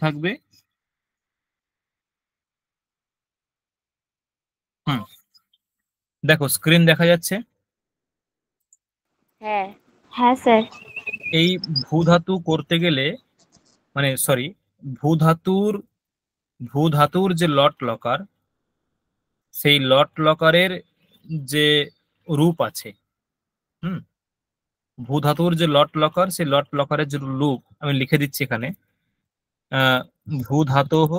থাকবে? দেখো স্ক্রিন দেখা যাচ্ছে? হ্যাঁ হ্যাঁ স্যার। এই ভূধাতু করতে গেলে, মানে সরি, ভূধাতুর ভূধাতুর যে লট লকার, সেই লট লকারের যে রূপ আছে, হুম, ভূধাতুর যে লট লকার, সেই লট লকারের যে রূপ আমি লিখে দিচ্ছি এখানে। ভূধাতোঃ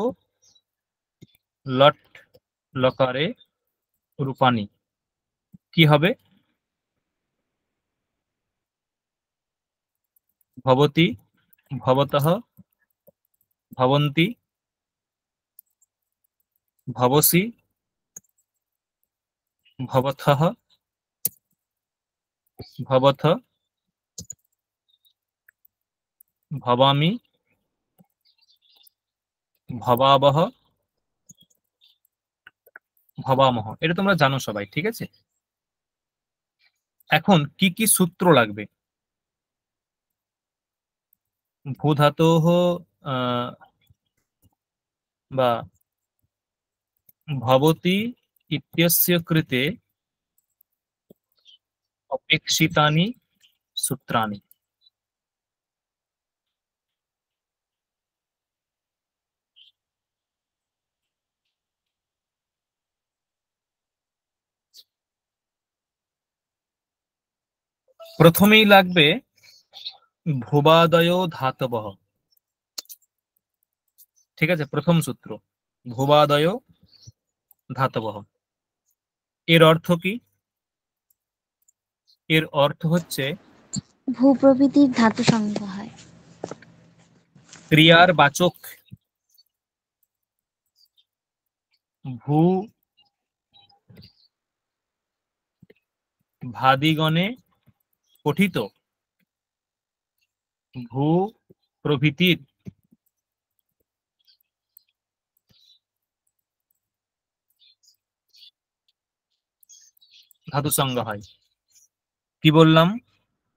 লট লকারে রূপানি কি হবে? ভবতি, ভবতঃ, ভবন্তি, ভবসি, ভবথঃ, ভবথ, ভবামি, ভবাবহ, ভবামহ। এটা তোমরা জানো সবাই, ঠিক আছে? এখন কি কি সূত্র লাগবে? ভূধাতোঃ বা ভবতি ইত্যस्य কৃতে অপেক্ষিতানি সূত্রাণি। প্রথমেই লাগবে ভুবাদয় ধাতবঃ, ঠিক আছে? প্রথম সূত্র ভুবাদয় ধাতবঃ। এর অর্থ কি? এর অর্থ হচ্ছে ভূ প্রভৃতির ধাতু সংজ্ঞা হয়। ক্রিয়ার বাচক ভূ ভাদিগণে পঠিত ভূ প্রভৃতির ধাতু সংজ্ঞা হয়। কি বললাম?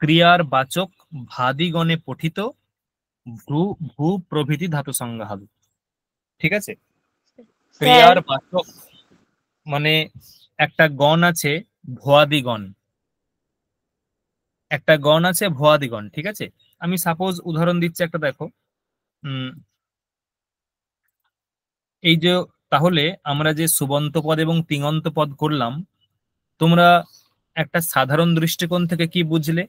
ক্রিয়ার বাচক ভাদিগণে পঠিত ভূ ভূ প্রভৃতি ধাতু সংজ্ঞা হবে, ঠিক আছে? ক্রিয়ার বাচক মানে একটা গণ আছে ভুয়াদিগণ, একটা গণ আছে ভুয়াদিগণ, ঠিক আছে? আমি সাপোজ উদাহরণ দিচ্ছি একটা, দেখো। এই যে, তাহলে আমরা যে সুবন্ত পদ এবং তিঙন্ত পদ করলাম, তোমরা একটা সাধারণ দৃষ্টিকোণ থেকে কি বুঝলে?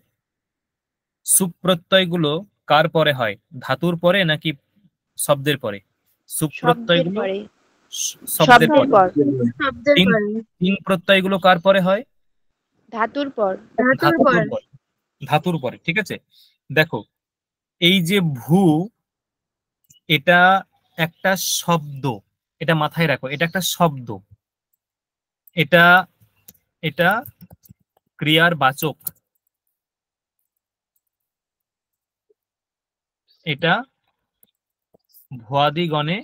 সুপ্রত্যয়গুলো কার পরে হয়? ধাতুর পরে নাকি শব্দের পরে? সুপ্রত্যয়গুলো শব্দের পরে। তিং প্রত্যয়গুলো কার পরে হয়? ধাতুর পর। ধাতুর পরে, ঠিক আছে? দেখো, এই যে ভূ, এটা একটা শব্দ, এটা মাথায় রাখো, এটা একটা শব্দ, এটা এটা ক্রিয়ার বাচক, এটা ভুয়াদিগণে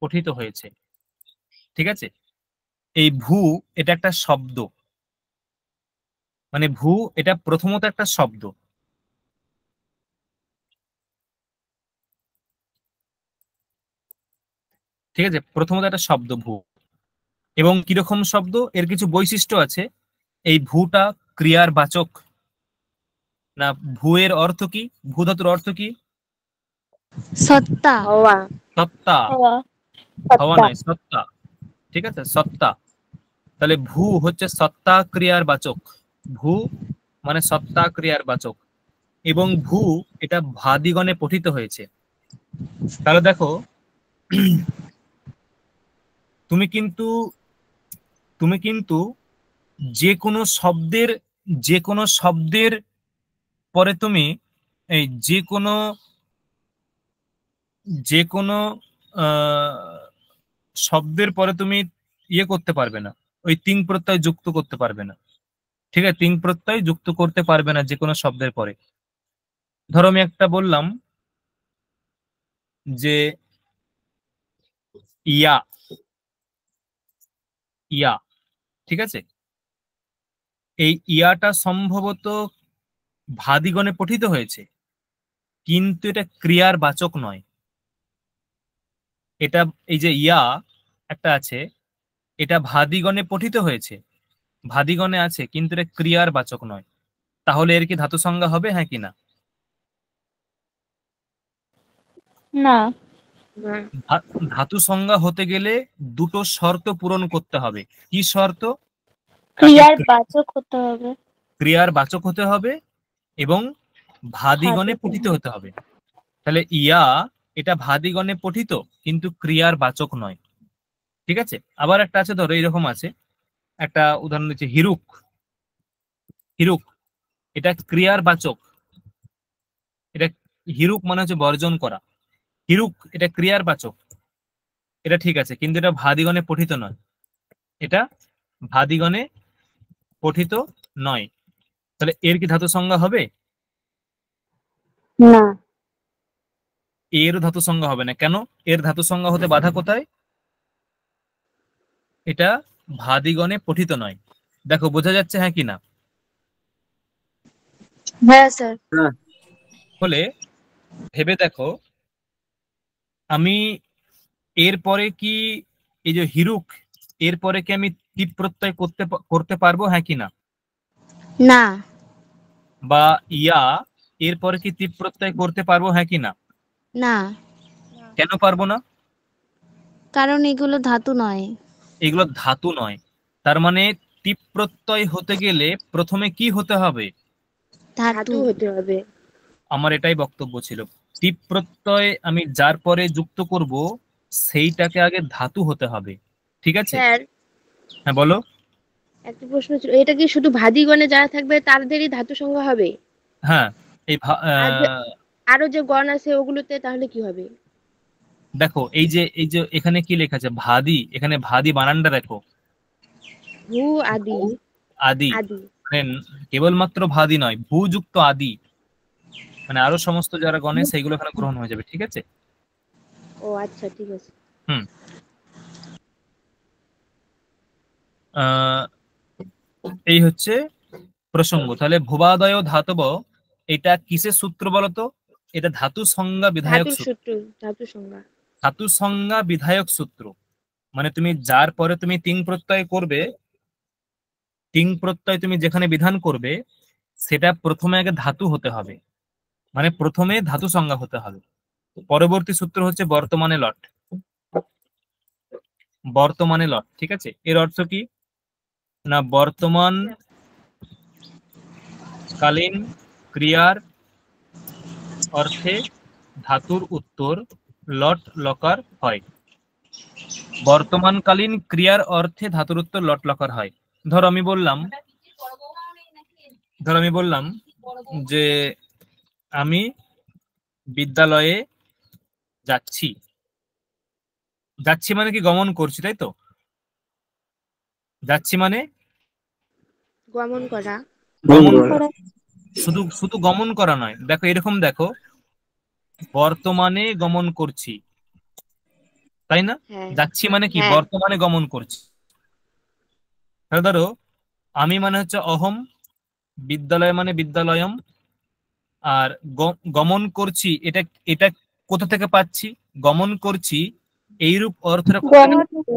পঠিত হয়েছে, ঠিক আছে? এই ভূ, এটা একটা শব্দ, মানে ভূ এটা প্রথমত একটা শব্দ, ঠিক আছে? প্রথমত একটা শব্দ ভূ। এবং কিরকম শব্দ? এর কিছু বৈশিষ্ট্য আছে। এই ভূটা ক্রিয়ার বাচক না। ভূয়ের অর্থ কি? ভূ ধাতুর অর্থ কি? সত্তা, হওয়া। সত্তা, হওয়া নয়, সত্তা, ঠিক আছে? সত্তা। তাহলে ভূ হচ্ছে সত্তা ক্রিয়ার বাচক, ভূ মানে সত্তা ক্রিয়ার বাচক। এবং ভূ এটা ভাদিগণে পঠিত হয়েছে। তাহলে দেখো, তুমি কিন্তু তুমি কিন্তু যে কোনো শব্দের পরে তুমি এই যে কোনো শব্দের পরে তুমি ইয়ে করতে পারবে না, ওই তিং প্রত্যয় যুক্ত করতে পারবে না, ঠিক আছে? তিং প্রত্যয় যুক্ত করতে পারবে না যে কোনো শব্দের পরে। ধরো আমি একটা বললাম যে ইয়া, ইয়া, ঠিক আছে? এই ইয়াটা সম্ভবত ভাদিগণে পঠিত হয়েছে, কিন্তু এটা ক্রিয়ার বাচক নয়, এটা এই যে ইয়া একটা আছে, এটা ভাদিগণে পঠিত হয়েছে, ভাদিগণে আছে, কিন্তু এটা ক্রিয়ার বাচক নয়। তাহলে এর কি ধাতু সংজ্ঞা হবে, হ্যাঁ কি না? না। ধাতু সংজ্ঞা হতে গেলে দুটো শর্ত পূরণ করতে হবে। কি শর্ত? ক্রিয়ার বাচক হতে হবে। ক্রিয়ার বাচক হতে হবে এবং ভাদিগণে পঠিত হতে হবে। তাহলে ইয়া এটা ভাদিগণে পঠিত কিন্তু ক্রিয়ার বাচক নয়। ঠিক আছে, আবার একটা আছে, ধরো এইরকম আছে, একটা উদাহরণ দিচ্ছি, হিরুক। হিরুক এটা ক্রিয়ার বাচক, এটা হিরুক মানে হচ্ছে বর্জন করা, হিরুক এটা ক্রিয়ার বাচক, এটা ঠিক আছে, কিন্তু এটা ভাদিগণে পঠিত নয়, এটা ভাদিগণে পঠিত নয়। তাহলে এর কি ধাতু সংজ্ঞা হবে? না। এর ধাতু সংজ্ঞা হবে না। কেন? এর ধাতু সংজ্ঞা হতে বাধা কোথায়? এটা ভাদিগণে পঠিত নয়। দেখো বোঝা যাচ্ছে, হ্যাঁ কি না? হ্যাঁ স্যার। বলে ভেবে দেখো, আমি এরপরে কি এই যে হিরুক, এরপরে কি আমি টিপ প্রত্যয় করতে পারবো, হ্যাঁ কি না? না। বা ইয়া এরপরে কি টিপ প্রত্যয় করতে পারবো, হ্যাঁ কি না? না, কেন পারবো না? কারণ এগুলো ধাতু নয়। এগুলো ধাতু নয়। তার মানে টিপ প্রত্যয় হতে গেলে প্রথমে কি হতে হবে? ধাতু হতে হবে। আমার এটাই বক্তব্য ছিল। টিপ প্রত্যয় আমি যার পরে যুক্ত করব সেইটাকে আগে ধাতু হতে হবে। ঠিক আছে, স্যার, হ্যাঁ বলো। একটা প্রশ্ন ছিল, এটা কি শুধু ভাদিগণে যারা থাকবে তাদেরই ধাতু সংজ্ঞা হবে? হ্যাঁ, এই আর আরো যে গণ আছে ওগুলোতে তাহলে কি হবে? দেখো এই যে এখানে কি লেখা আছে, ভাদি, এখানে ভাদি বানানটা দেখো, ভূ আদি। আদি, আদি। মানে কেবলমাত্র ভাদি নয়, ভূযুক্ত আদি, মানে আরো সমস্ত যারা গণে সেইগুলো এখানে গ্রহণ হয়ে যাবে। ঠিক আছে, ও আচ্ছা, ঠিক আছে। হুম। আহ এই হচ্ছে প্রসঙ্গ। তাহলে ভুবাদয় ধাতব এটা কিসের সূত্র বলতো? এটা ধাতু সংজ্ঞা বিধায়ক ধাতুর সূত্র। সূত্র, ধাতু সংজ্ঞা। ধাতু সংজ্ঞা বিধায়ক সূত্র মানে তুমি যার পরে তুমি তিং প্রত্যয় করবে, তিং প্রত্যয় তুমি যেখানে বিধান করবে সেটা প্রথমে আগে ধাতু হতে হবে, মানে প্রথমে ধাতু সংজ্ঞা হতে হবে। পরবর্তী সূত্র হচ্ছে বর্তমানে লট। বর্তমানে লট, ঠিক আছে। এর অর্থ কি না, বর্তমান কালীন ক্রিয়ার অর্থে ধাতুর উত্তর লট লকার হয়। বর্তমানকালীন ক্রিয়ার অর্থে ধাতুর উত্তর লট লকার হয়। ধরো আমি বললাম যে আমি বিদ্যালয়ে যাচ্ছি। যাচ্ছি মানে কি গমন করছি, তাই তো? যাচ্ছি মানে গমন করা। গমন করা। শুধু শুধু গমন করা নয়, দেখো এরকম দেখো, বর্তমানে গমন করছি, তাই না? হ্যাঁ। যাচ্ছি মানে কি হ্যাঁ। বর্তমানে গমন করছি। তাহলে ধরো আমি মানে হচ্ছে অহম, বিদ্যালয় মানে বিদ্যালয়ম, আর গমন করছি এটা এটা কোথা থেকে পাচ্ছি? গমন করছি এইরূপ অর্থটা কোথা থেকে?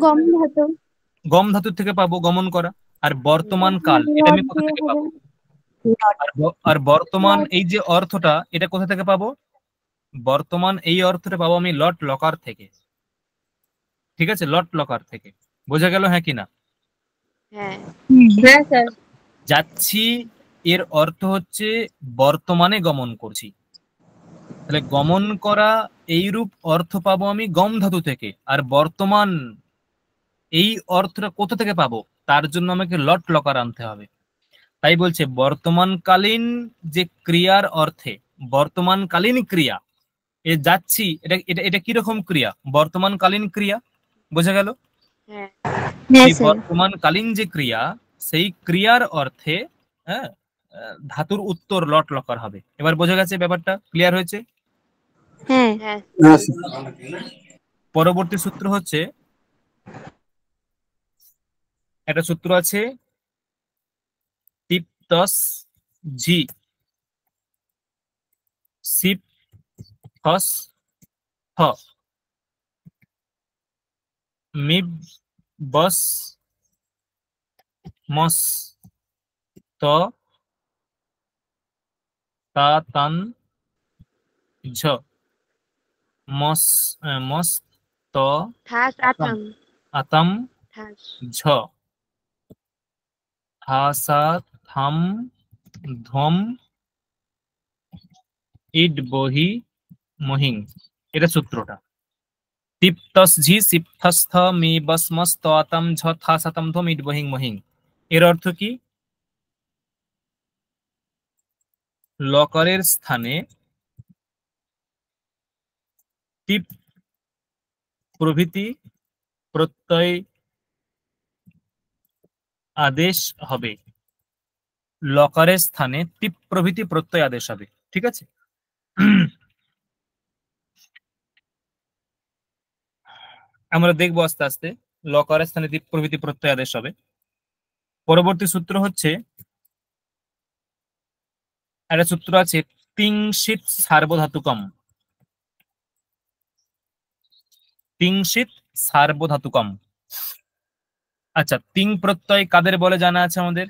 গম ধাতু। গম ধাতুর থেকে পাবো গমন করা। আর বর্তমান কাল এটা আমি কোথা থেকে পাবো? আর বর্তমান এই যে অর্থটা এটা কোথা থেকে পাবো? বর্তমান এই অর্থটা পাবো আমি লট লকার থেকে। ঠিক আছে, লট লকার থেকে। বোঝা গেল, হ্যাঁ কি না? হ্যাঁ। হ্যাঁ স্যার। যাচ্ছি এর অর্থ হচ্ছে বর্তমানে গমন করছি। তাহলে গমন করা এইরূপ অর্থ পাবো আমি গম ধাতু থেকে। আর বর্তমান এই অর্থটা কোথা থেকে পাবো? তার জন্য আমাকে লট লকার আনতে হবে। তাই বলছে বর্তমানকালীন যে ক্রিয়ার অর্থে, বর্তমানকালীন ক্রিয়া, এ যাচ্ছি, এটা এটা এটা কিরকম ক্রিয়া? বর্তমানকালীন ক্রিয়া। বোঝা গেল? হ্যাঁ। এই বর্তমানকালীন যে ক্রিয়া, সেই ক্রিয়ার অর্থে হ্যাঁ ধাতুর উত্তর লট লকার হবে। এবার বোঝা গেছে, ব্যাপারটা ক্লিয়ার হয়েছে? হ্যাঁ। হ্যাঁ। পরবর্তী সূত্র হচ্ছে, একটা সূত্র আছে টিপটস জি, সিপ ফস ফ। মিব বস মস ত তা তান ঝ মস মস ত ঠাস আতাম আতাম আতাম ঠাস ঝ থাসা থাম ধম ইট বহি মহিং। এটা সূত্রটা। তিপ্তস ঝি সিপ্তস্থ মি বসমস ত আতাম ঝ থাসাতাম ধম ইট বহিং মহিং। এর অর্থ কি? লকারের স্থানে টিপ প্রভৃতি প্রত্যয় আদেশ হবে। লকারের স্থানে টিপ প্রভৃতি প্রত্যয় আদেশ হবে। ঠিক আছে, আমরা দেখবো আস্তে আস্তে। লকারের স্থানে টিপ প্রভৃতি প্রত্যয় আদেশ হবে। পরবর্তী সূত্র হচ্ছে, একটা সূত্র আছে তিংশিত সার্বধাতুকম। তিংশিত সার্বধাতুকম। আচ্ছা, তিং প্রত্যয় কাদের বলে জানা আছে আমাদের?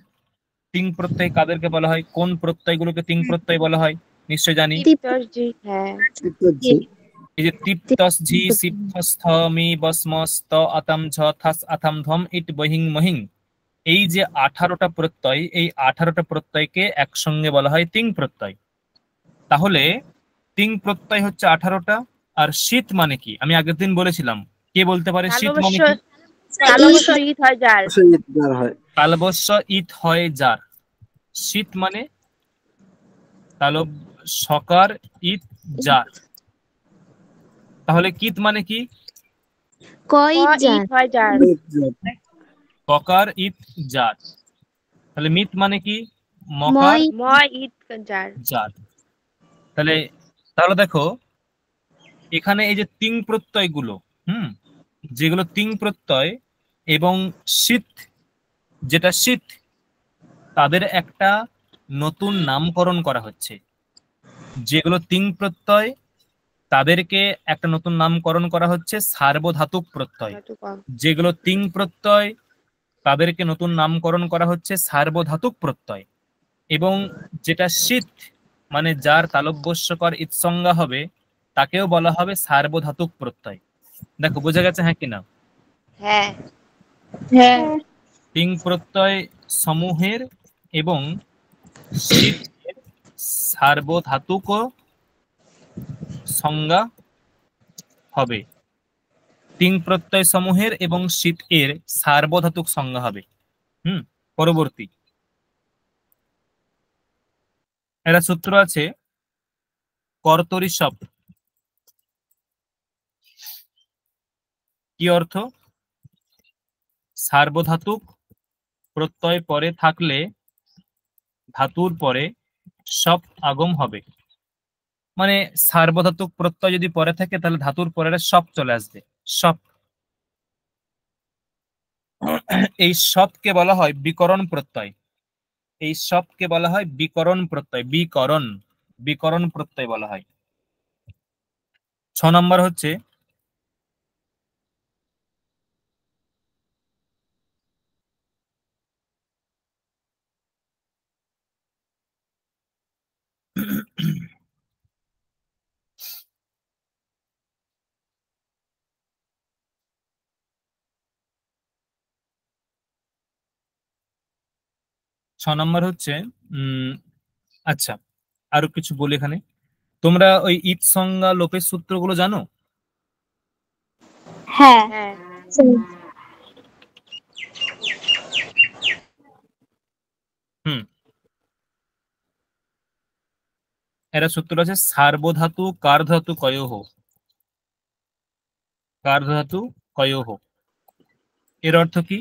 তিং প্রত্যয় কাদেরকে বলা হয়? কোন প্রত্যয়গুলোকে তিং প্রত্যয় বলা হয়? নিশ্চয় জানি। তিপ্তস জি, হ্যাঁ এই যে তিপ্তস ঝি সিপ্তস্থ মি বসমস ত আতাম ঝ থাস আথাম ধম ইট বহিং মহিং, এই যে 18টা প্রত্যয়, এই 18টা প্রত্যয়কে একসঙ্গে বলা হয় তিং প্রত্যয়। তাহলে তিং প্রত্যয় হচ্ছে 18টা। আর শীত মানে কি? আমি আগের দিন বলেছিলাম, কে বলতে পারে শীত মানে কি? তালবস্য ইট হয় যার। তালবস্য ইত হয় যার। শীত মানে তালব সকার ইত যার। তাহলে কিত মানে কি? ক ইট হয় যার। ককার ইত যার। তাহলে মিত মানে কি? মকার ম ইট যার। যার। তাহলে তাহলে দেখো এখানে এই যে তিং প্রত্যয়গুলো, যেগুলো তিং প্রত্যয় এবং শীত, যেটা শীত, তাদের একটা নতুন নামকরণ করা হচ্ছে। যেগুলো তিং প্রত্যয় তাদেরকে একটা নতুন নামকরণ করা হচ্ছে সার্বধাতুক প্রত্যয়। যেগুলো তিং প্রত্যয় তাদেরকে নতুন নামকরণ করা হচ্ছে সার্বধাতুক প্রত্যয়। এবং যেটা শীত মানে যার তালব্যস্যকর ইৎসংজ্ঞা হবে, তাকেও বলা হবে সার্বধাতুক প্রত্যয়। দেখো বোঝা গেছে হ্যাঁ কিনা? হ্যাঁ হ্যাঁ তিং প্রত্যয় সমূহের এবং শীতের সার্বধাতুক সংজ্ঞা হবে। তিং প্রত্যয় সমূহের এবং শীত এর সার্বধাতুক সংজ্ঞা হবে। পরবর্তী একটা সূত্র আছে কর্তরি সব। কি অর্থ? সার্বধাতুক প্রত্যয় পরে থাকলে ধাতুর পরে সব আগম হবে। মানে সার্বধাতুক প্রত্যয় যদি পরে থাকে তাহলে ধাতুর পরে সব চলে আসবে। সব, এই সবকে বলা হয় বিকরণ প্রত্যয়। এই সবকে বলা হয় বিকরণ প্রত্যয়। বিকরণ প্রত্যয় বলা হয়। 6 নম্বর হচ্ছে আচ্ছা আরো কিছু বলি এখানে। তোমরা ওই ঈদ সংজ্ঞা লোপের সূত্রগুলো জানো? হ্যাঁ হুম এরা সূত্র আছে সার্বধাতু কার্ধাতু কয়োহ। কার্ধাতু কয়োহ এর অর্থ কি?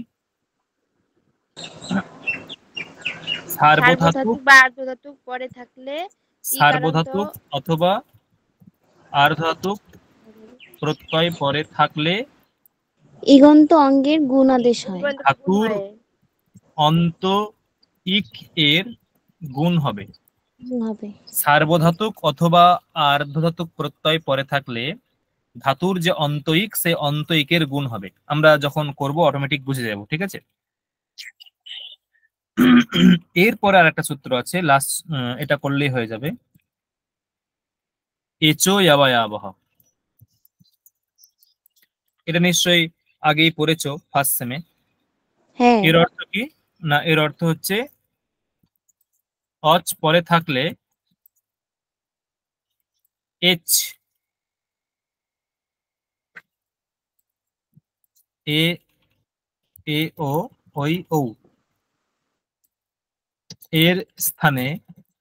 সার্বধাতুক বা আর্ধধাতুক পরে থাকলে সার্বধাতুক অথবা আর্ধধাতুক প্রত্যয় পরে থাকলে ইগন্ত অঙ্গের গুণ আদেশ হয়। ধাতুর অন্ত ইক এর গুণ হবে। সার্বধাতুক অথবা আর্ধধাতুক প্রত্যয় পরে থাকলে ধাতুর যে অন্তয়িক, সেই অন্তয়িকের গুণ হবে। আমরা যখন করব অটোমেটিক বুঝে যাব, ঠিক আছে। এরপরে আর একটা সূত্র আছে, লাস্ট, এটা করলেই হয়ে যাবে। এচো ইয়াবায়াবহ, এটা নিশ্চয়ই আগেই পড়েছো ফার্স্ট সেমে। হ্যাঁ। এর অর্থ কি না, এর অর্থ হচ্ছে অচ পরে থাকলে এইচ এ এ ও ওই ও এর স্থানে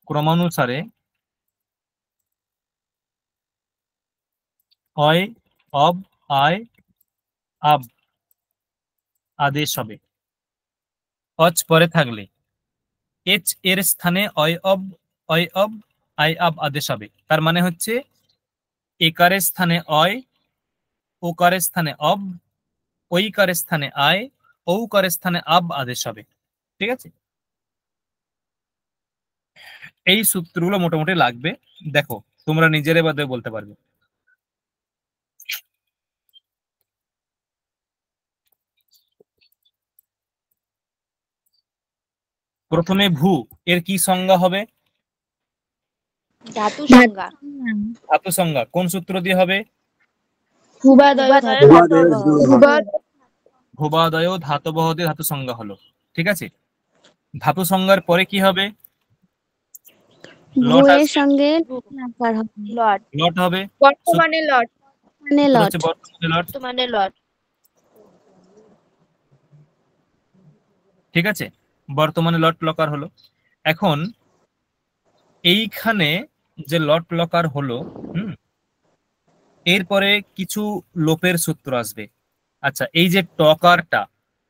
ক্রমানুসারে অয় অব আয় আব আদেশ হবে। অচ পরে থাকলে এইচ এর স্থানে অয় অব আই আব আদেশ হবে। তার মানে হচ্ছে একারের স্থানে অয়, ওকারের স্থানে অব, ঐকারের স্থানে আয়, ঔকারের স্থানে আব আদেশ হবে, ঠিক আছে। এই সূত্রগুলো মোটামুটি লাগবে, দেখো তোমরা নিজেরে বাদে বলতে পারবে। প্রথমে ভূ, এর কি সংজ্ঞা হবে? ধাতু সংজ্ঞা। ধাতু সংজ্ঞা কোন সূত্র দিয়ে হবে? ভূবাদয় ধাতবহ দিয়ে ধাতু সংজ্ঞা হলো, ঠিক আছে। ধাতু সংজ্ঞার পরে কি হবে? লট ভুয়ের আসবে, সঙ্গে আকার হবে। লট, লট হবে, বর্তমানে লট, মানে সূত্র লট। হচ্ছে বর্তমানে লট, বর্তমানে লট। ঠিক আছে। বর্তমানে লট লকার হলো। এখন এইখানে যে লট লকার হলো, এরপরে কিছু লোপের সূত্র আসবে। আচ্ছা, এই যে টকারটা,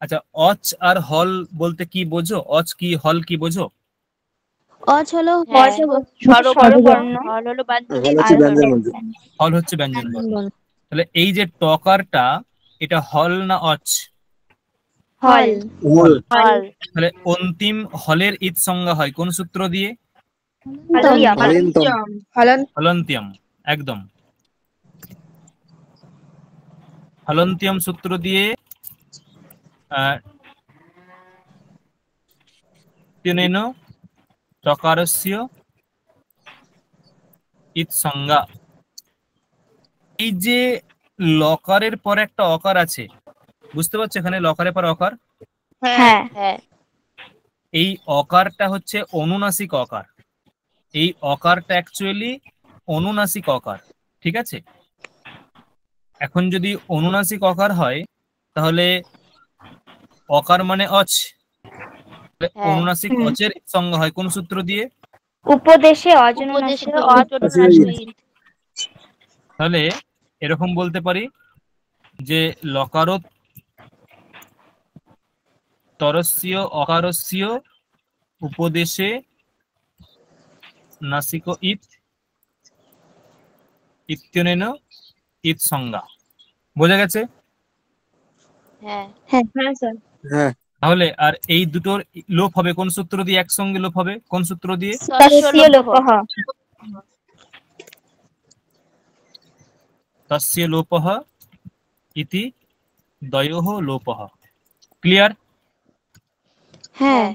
আচ্ছা অচ আর হল বলতে কি বোঝো? অচ কি হল কি বোঝো? অচ হলো হ্যাঁ, স্বরবর্ণ, হল হলো বাঞ্ছনিক, হল হচ্ছে ব্যঞ্জন বর্ণ। হল হচ্ছে ব্যঞ্জন বর্ণ। তাহলে এই যে টকারটা, এটা হল না অচ? হল, হল। হল, তাহলে অন্তিম হলের ঈদ সংজ্ঞা হয় কোন সূত্র দিয়ে? হলেন্তম। হলন্তিয়াম, একদম হলন্তিয়াম সূত্র দিয়ে তিনেন টকারস্য ঈদ সংজ্ঞা। এই যে লকারের পরে একটা অকার আছে, বুঝতে পারছো? এখানে লকারের পর অকার, হ্যাঁ, হ্যাঁ, এই অকারটা হচ্ছে অনুনাসিক অকার। এই অকারটা অ্যাকচুয়ালি অনুনাসিক অকার, ঠিক আছে। এখন যদি অনুনাসিক অকার হয়, তাহলে অকার মানে অচ, হ্যাঁ। অনুনাসিক অচের সংজ্ঞা হয় কোন সূত্র দিয়ে? উপদেশে অজনুনাসিক ঈদ। তাহলে এরকম বলতে পারি যে লকারত তরস্য অকারস্য উপদেশে নাসিক ঈদ ইত্যনেন ঈদ সংজ্ঞা। বোঝা গেছে? হ্যাঁ, হ্যাঁ। তাহলে আর এই দুটোর লোপ হবে কোন সূত্র দিয়ে? একসঙ্গে লোপ হবে কোন সূত্র দিয়ে? তস্য লোপঃ ইতি দ্বয়োঃ লোপঃ। ক্লিয়ার? হ্যাঁ।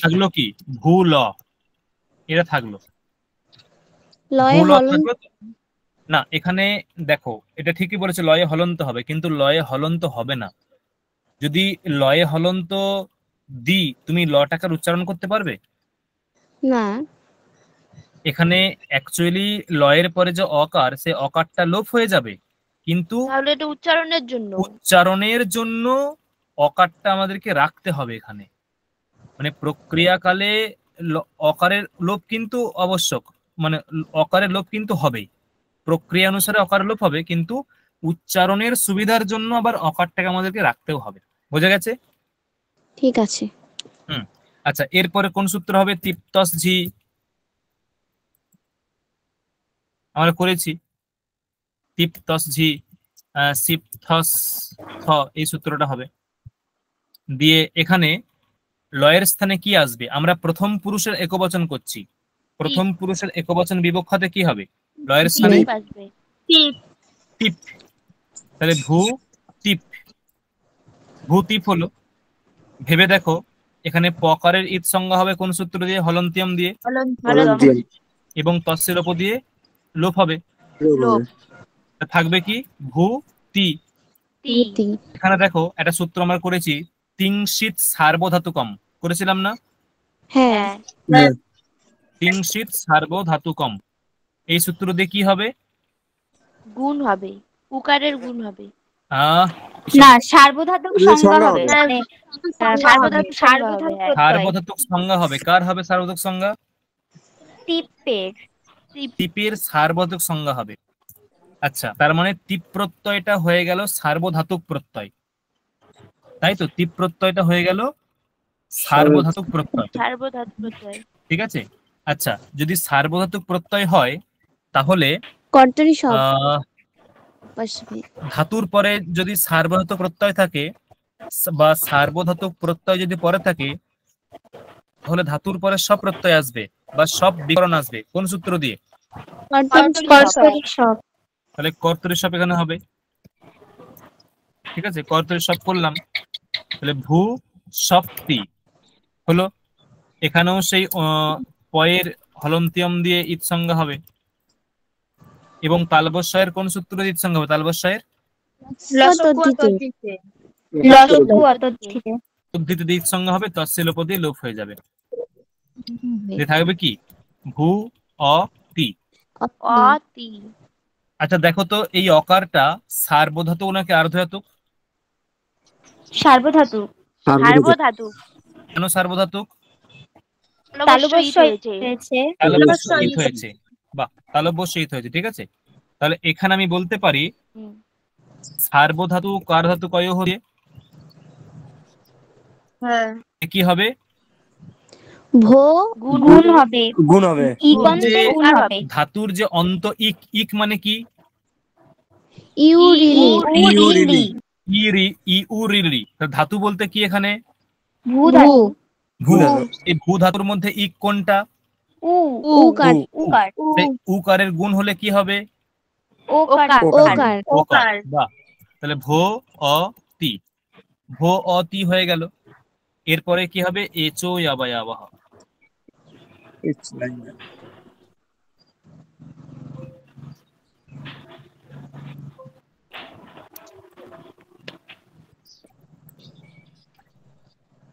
থাকলো কি? ভূ ল, এটা থাকলো। লয়ে ভূ ল হলন থাকলো না। এখানে দেখো, এটা ঠিকই বলেছে লয়ে হলন্ত হবে, কিন্তু লয়ে হলন্ত হবে না। যদি লয়ে হলন্ত দি, তুমি ল টাকার উচ্চারণ করতে পারবে? না। এখানে অ্যাকচুয়ালি লয়ের পরে যে অকার, সে অকারটা লোপ হয়ে যাবে, কিন্তু তাহলে এটা উচ্চারণের জন্য, উচ্চারণের জন্য অকারটা আমাদেরকে রাখতে হবে এখানে। মানে প্রক্রিয়াকালে অকারের লোপ কিন্তু আবশ্যক, মানে অকারের লোপ কিন্তু হবেই, প্রক্রিয়া অনুসারে অকার লোপ হবে, কিন্তু উচ্চারণের সুবিধার জন্য আবার অকারটাকে আমাদেরকে রাখতেও হবে। বোঝা গেছে? ঠিক আছে। আচ্ছা, এরপরে কোন সূত্র হবে? তিপ্তস ঝি, আমরা করেছি তিপ্তস ঝি সিপথস থ, এই সূত্রটা হবে। দিয়ে এখানে লয়ের স্থানে কি আসবে? আমরা প্রথম পুরুষের একবচন করছি, প্রথম পুরুষের একবচন বিবক্ষাতে কি হবে? লয়ের স্থানে টিপ, তাহলে ভূ টিপ, ভূতিপ হলো। ভেবে দেখো এখানে পকারের ইত সংজ্ঞা হবে কোন সূত্র দিয়ে? হলন্তিয়াম দিয়ে, হলন্তিয়াম। এবং তস্যের উপর দিয়ে লোপ হবে। লোপ। থাকবে কি? ভূ তি। ভূতি। এখানে দেখো একটা সূত্র আমরা করেছি, তিংশিত সার্বধাতুকম, করেছিলাম না? হ্যাঁ। হ্যাঁ। তিংশিত সার্বধাতুকম, এই সূত্র দিয়ে কি হবে? গুণ হবে, উকারের গুণ হবে। না, সার্বধাতুক সংজ্ঞা হবে, মানে সার্বধাতুক সংজ্ঞা হবে, সার্বধাতুক হ্যাঁ। প্রত্যয়। সার্বধাতুক সংজ্ঞা হবে। কার হবে সার্বধাতুক সংজ্ঞা? টিপের। টিপের সার্বধাতুক সংজ্ঞা হবে। আচ্ছা, তার মানে টিপ প্রত্যয়টা হয়ে গেল সার্বধাতুক প্রত্যয়, তাই তো? টিপ প্রত্যয়টা হয়ে গেল সার্বধাতুক প্রত্যয়। সার্বধাতুক প্রত্যয়। ঠিক আছে। আচ্ছা, যদি সার্বধাতুক প্রত্যয় হয় তাহলে কর্তরি শব্দ বসবে। ধাতুর পরে যদি সার্বধাতুক প্রত্যয় থাকে বা সার্বধাতুক প্রত্যয় যদি পরে থাকে, তাহলে ধাতুর পরে সব প্রত্যয় আসবে বা সব বিকরণ আসবে কোন সূত্র দিয়ে? কর্তরি শব্দ। তাহলে কর্তরি সব এখানে হবে। ঠিক আছে, কর্তরি সব করলাম, তাহলে ভূ শক্তি হলো। এখানেও সেই পয়ের হলন্তিয়াম দিয়ে ইত সংজ্ঞা হবে, এবং তালবস্যয়ের কোন সূত্র দিয়ে ইত সংজ্ঞা হবে? তালবস্যয়ের উদ্ধৃতি দিয়ে ইত সংজ্ঞা হবে, তস্যের লোপ দিয়ে লোপ হয়ে যাবে। থাকবে কি? ভূ অ তি। অতি। আচ্ছা দেখো তো, এই অকারটা সার্বধাতুক নাকি আর্ধধাতুক? সার্বধাতুক। সার্বধাতুক। কেন সার্বধাতুক? তালব্য হয়েছে। তালব্য ঈত হয়েছে, বাহ, তালব্য ঈত হয়েছে। ঠিক আছে, তাহলে এখানে আমি বলতে পারি সার্বধাতুক আর্ধধাতুক কয় হবে? হ্যাঁ। কি হবে? ভো গুণ হবে। গুণ হবে। ইকন্তে গুণ হবে। ধাতুর যে অন্ত ইক, ইক মানে কি? ইউরিলি। ইউরিলি। ইউরিলি। ধাতু বলতে কি এখানে? ভূ ভূ। ধাতু। ভূ। এই ভূ ধাতুর মধ্যে ইক কোনটা? উকার। উকার। সেই উকারের গুণ হলে কি হবে? ওকার। ওকার। ওকার। বাহ, তাহলে ভো অ তি, ভো অ তি হয়ে গেল। এরপরে কি হবে? এচো ইয়াবায়াবাহ।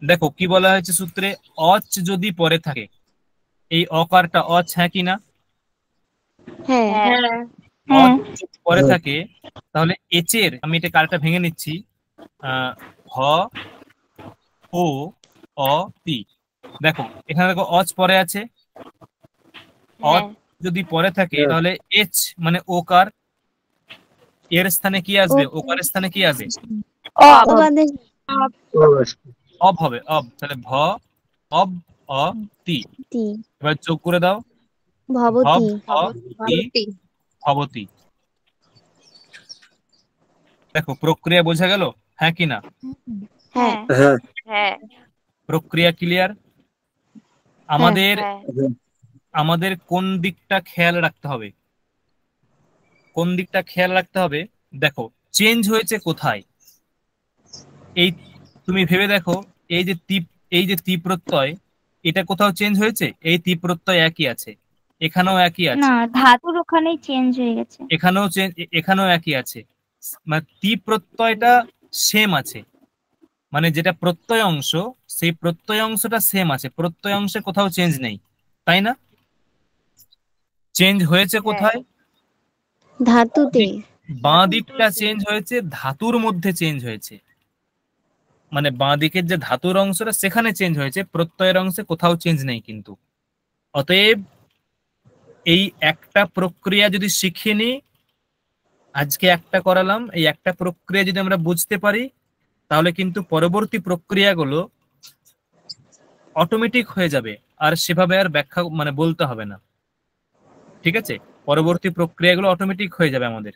দেখো কি বলা হয়েছে সূত্রে, অচ যদি পরে থাকে, এই অকারটা অচ, হ্যাঁ কি না? হ্যাঁ। অচ যদি পরে থাকে তাহলে এচের, আমি এটা কারটা ভেঙে নিচ্ছি, হ ও অ তি। দেখো এখানে দেখো অচ পরে আছে, অচ যদি পরে থাকে তাহলে এচ মানে ওকার, এর স্থানে কি আসবে? ওকারের স্থানে কি আসবে? অব হবে, অব। তাহলে ভ অব অ তি। এবার যোগ করে দাও, ভবতি। ভবতি। দেখো প্রক্রিয়া বোঝা গেল, হ্যাঁ কি না? হ্যাঁ। হ্যাঁ। প্রক্রিয়া ক্লিয়ার? আমাদের কোন দিকটা খেয়াল রাখতে হবে? কোন দিকটা খেয়াল রাখতে হবে? দেখো চেঞ্জ হয়েছে কোথায়। এই তুমি ভেবে দেখো, এই যে তি প্রত্যয়, এটা কোথাও চেঞ্জ হয়েছে? এই তি প্রত্যয় একই আছে, এখানেও একই আছে। না, ধাতুর ওখানেই চেঞ্জ হয়ে গেছে। এখানেও একই আছে, মানে তি প্রত্যয়টা সেম আছে, মানে যেটা প্রত্যয় অংশ, সেই প্রত্যয় অংশটা সেম আছে, প্রত্যয় অংশে কোথাও চেঞ্জ নেই, তাই না? চেঞ্জ হয়েছে কোথায়? ধাতুতে। বাঁ দিকটা চেঞ্জ হয়েছে, ধাতুর মধ্যে চেঞ্জ হয়েছে, মানে বাঁ দিকের যে ধাতুর অংশটা সেখানে চেঞ্জ হয়েছে, প্রত্যয়ের অংশে কোথাও চেঞ্জ নেই কিন্তু। অতএব এই একটা প্রক্রিয়া যদি শিখে নি, আজকে একটা করালাম, এই একটা প্রক্রিয়া যদি আমরা বুঝতে পারি, তাহলে কিন্তু পরবর্তী প্রক্রিয়াগুলো অটোমেটিক হয়ে যাবে, আর সেভাবে আর ব্যাখ্যা মানে বলতে হবে না। ঠিক আছে, পরবর্তী প্রক্রিয়াগুলো অটোমেটিক হয়ে যাবে আমাদের।